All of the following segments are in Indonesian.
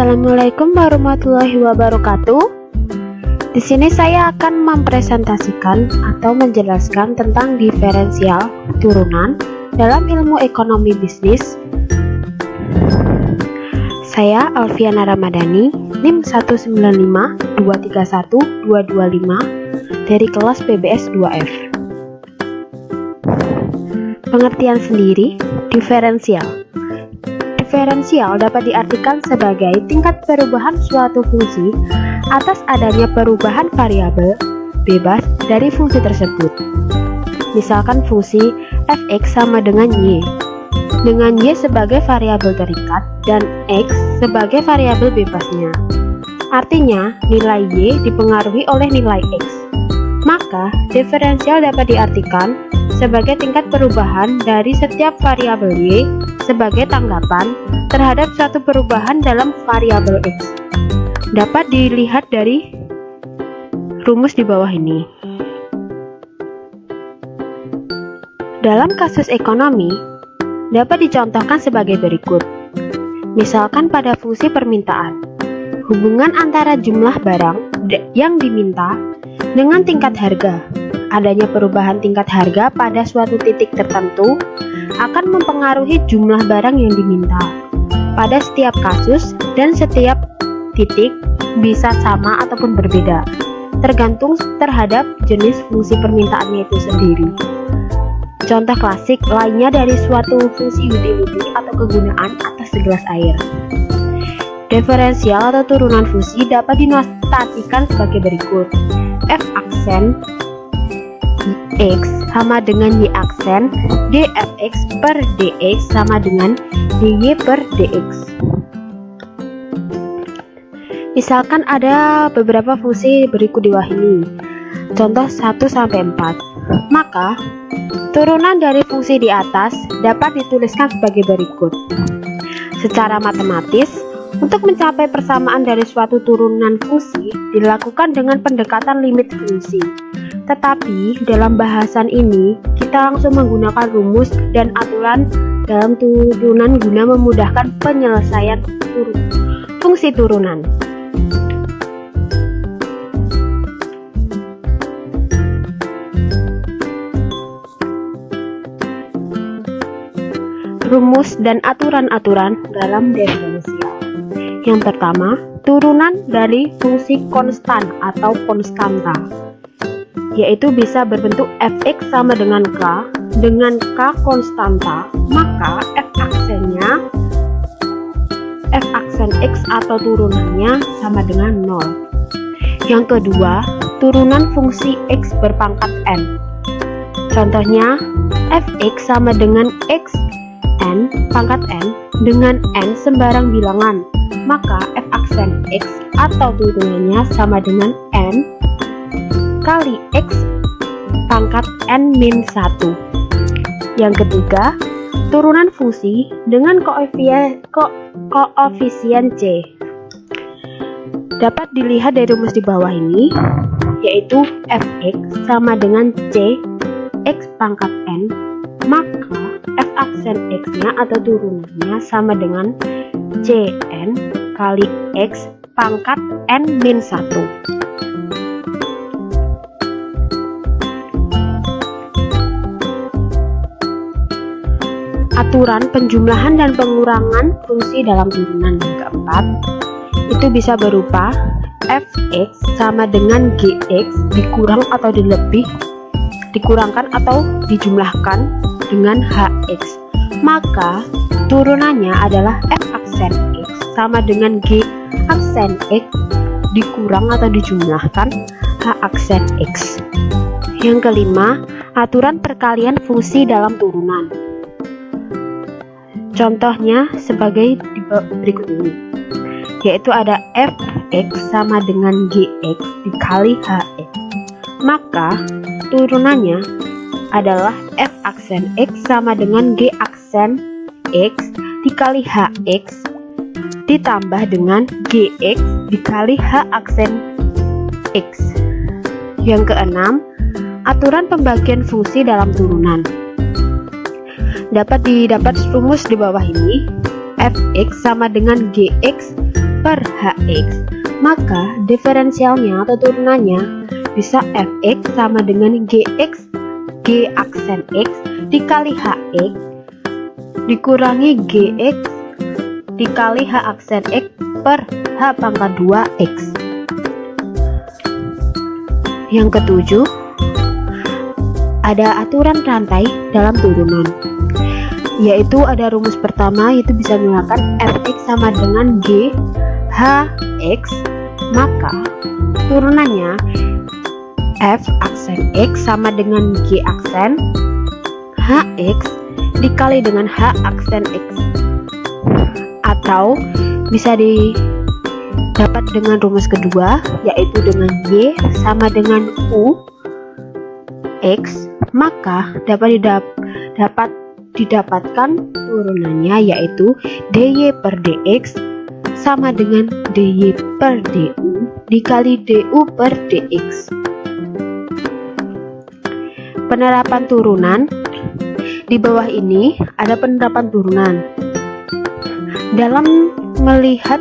Assalamualaikum warahmatullahi wabarakatuh. Di sini saya akan mempresentasikan atau menjelaskan tentang diferensial turunan dalam ilmu ekonomi bisnis. Saya Alfiana Ramadhani, NIM 195231225 dari kelas PBS 2F. Pengertian sendiri, diferensial. Diferensial dapat diartikan sebagai tingkat perubahan suatu fungsi atas adanya perubahan variabel bebas dari fungsi tersebut. Misalkan fungsi f(x) sama dengan y sebagai variabel terikat dan x sebagai variabel bebasnya. Artinya, nilai y dipengaruhi oleh nilai x. Maka, diferensial dapat diartikan sebagai tingkat perubahan dari setiap variabel y sebagai tanggapan terhadap suatu perubahan dalam variabel x. Dapat dilihat dari rumus di bawah ini. Dalam kasus ekonomi, dapat dicontohkan sebagai berikut. Misalkan pada fungsi permintaan, hubungan antara jumlah barang yang diminta dengan tingkat harga. Adanya perubahan tingkat harga pada suatu titik tertentu akan mempengaruhi jumlah barang yang diminta. Pada setiap kasus dan setiap titik bisa sama ataupun berbeda, tergantung terhadap jenis fungsi permintaannya itu sendiri. Contoh klasik lainnya dari suatu fungsi utility atau kegunaan atas segelas air. Diferensial atau turunan fungsi dapat dinotasikan sebagai berikut. F aksen x sama dengan y aksen dfx per dx sama dengan dy per dx. Misalkan ada beberapa fungsi berikut di bawah ini. Contoh 1-4. Maka, turunan dari fungsi di atas dapat dituliskan sebagai berikut. Secara matematis, untuk mencapai persamaan dari suatu turunan fungsi dilakukan dengan pendekatan limit fungsi. Tetapi dalam bahasan ini kita langsung menggunakan rumus dan aturan dalam turunan guna memudahkan penyelesaian fungsi turunan. Rumus dan aturan-aturan dalam diferensial. Yang pertama, turunan dari fungsi konstan atau konstanta, yaitu bisa berbentuk fx sama dengan k konstanta, maka f aksen x atau turunannya sama dengan 0. Yang kedua, turunan fungsi x berpangkat n. Contohnya, fx sama dengan x n pangkat n dengan n sembarang bilangan, maka f aksen x atau turunannya sama dengan n kali x pangkat n min 1. Yang ketiga, turunan fungsi dengan koefisien c dapat dilihat dari rumus di bawah ini, yaitu fx sama dengan c x pangkat n, maka f aksen x-nya atau turunannya sama dengan cn kali x pangkat n min 1. Aturan penjumlahan dan pengurangan fungsi dalam turunan. Yang keempat, itu bisa berupa fx sama dengan gx dikurangkan atau dijumlahkan dengan hx. Maka turunannya adalah f aksen x sama dengan g aksen x dikurang atau dijumlahkan h aksen x. Yang kelima, aturan perkalian fungsi dalam turunan. Contohnya sebagai berikut ini, yaitu ada fx sama dengan gx dikali hx. Maka turunannya adalah f aksen x sama dengan g aksen x dikali hx ditambah dengan gx dikali h aksen x. Yang keenam, aturan pembagian fungsi dalam turunan. Dapat didapat rumus di bawah ini. Fx sama dengan Gx per hx, maka diferensialnya atau turunannya bisa fx sama dengan gx, g aksen x dikali hx dikurangi gx dikali h aksen x per h pangkat 2x. Yang ketujuh, ada aturan rantai dalam turunan, yaitu ada rumus pertama, yaitu bisa menggunakan fx sama dengan g hx, maka turunannya f aksen x sama dengan g aksen hx dikali dengan h aksen x, atau bisa didapat dengan rumus kedua, yaitu dengan y sama dengan u x, maka dapat didapatkan turunannya, yaitu dy per dx sama dengan dy per du dikali du per dx. Penerapan turunan. Di bawah ini ada penerapan turunan dalam melihat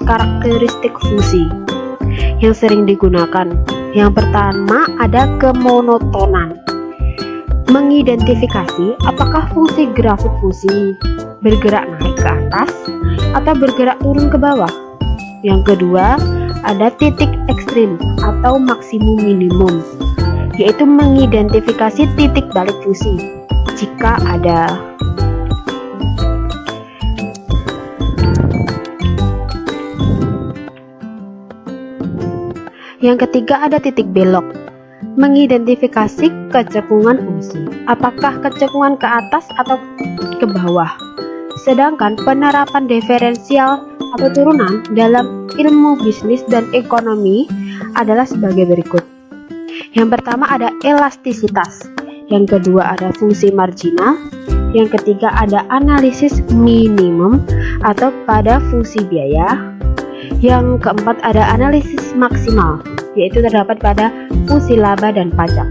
karakteristik fungsi yang sering digunakan. Yang pertama ada kemonotonan, mengidentifikasi apakah fungsi grafik fungsi bergerak naik ke atas atau bergerak turun ke bawah. Yang kedua ada titik ekstrim atau maksimum minimum, yaitu mengidentifikasi titik balik fungsi jika ada. Yang ketiga ada titik belok, mengidentifikasi kecekungan fungsi, apakah kecekungan ke atas atau ke bawah. Sedangkan penerapan diferensial atau turunan dalam ilmu bisnis dan ekonomi adalah sebagai berikut. Yang pertama ada elastisitas, yang kedua ada fungsi marginal, yang ketiga ada analisis minimum atau pada fungsi biaya, yang keempat ada analisis maksimal, yaitu terdapat pada fungsi laba dan pajak.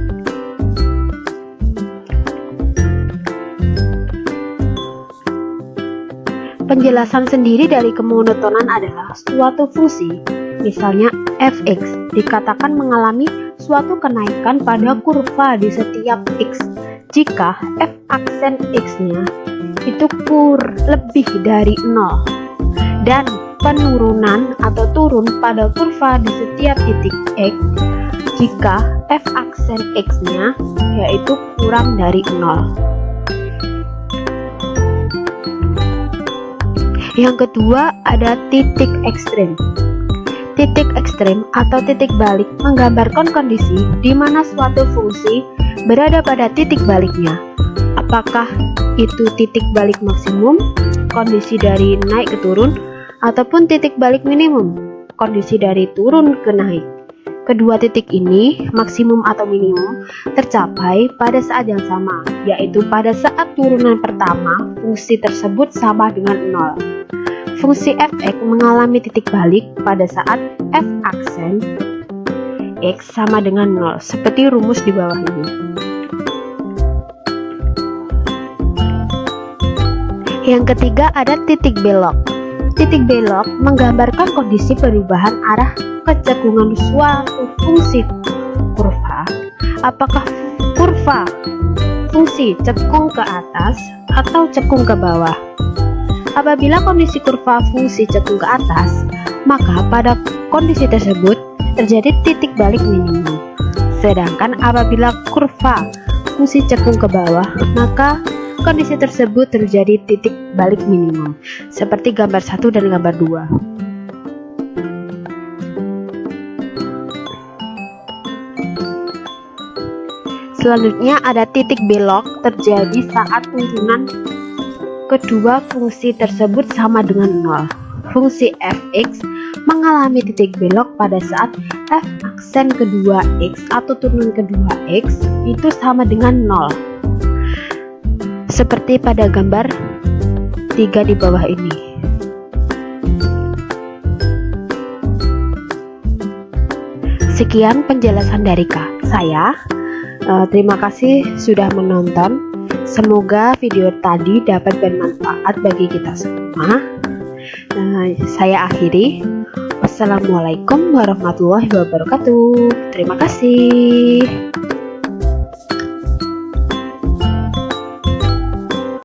Penjelasan sendiri dari kemonotonan adalah suatu fungsi, misalnya fx, dikatakan mengalami suatu kenaikan pada kurva di setiap x jika f aksen x-nya itu lebih dari 0, dan penurunan atau turun pada kurva di setiap titik x jika f aksen x-nya yaitu kurang dari 0. Yang kedua ada titik ekstrim. Titik ekstrim atau titik balik menggambarkan kondisi di mana suatu fungsi berada pada titik baliknya. Apakah itu titik balik maksimum, kondisi dari naik ke turun, ataupun titik balik minimum, kondisi dari turun ke naik. Kedua titik ini, maksimum atau minimum, tercapai pada saat yang sama, yaitu pada saat turunan pertama fungsi tersebut sama dengan 0. Fungsi fx mengalami titik balik pada saat f aksen x sama dengan 0, seperti rumus di bawah ini. Yang ketiga ada titik belok. Titik belok menggambarkan kondisi perubahan arah kecekungan suatu fungsi kurva. Apakah kurva fungsi cekung ke atas atau cekung ke bawah? Apabila kondisi kurva fungsi cekung ke atas, maka pada kondisi tersebut terjadi titik balik minimum. Sedangkan apabila kurva fungsi cekung ke bawah, maka kondisi tersebut terjadi titik balik minimum, seperti gambar 1 dan gambar 2. Selanjutnya ada titik belok terjadi saat turunan kedua fungsi tersebut sama dengan 0. Fungsi fx mengalami titik belok pada saat f aksen kedua x atau turunan kedua x itu sama dengan 0. Seperti pada gambar 3 di bawah ini. Sekian penjelasan dari saya. Terima kasih sudah menonton. Semoga video tadi dapat bermanfaat bagi kita semua. Saya akhiri. Wassalamualaikum warahmatullahi wabarakatuh. Terima kasih.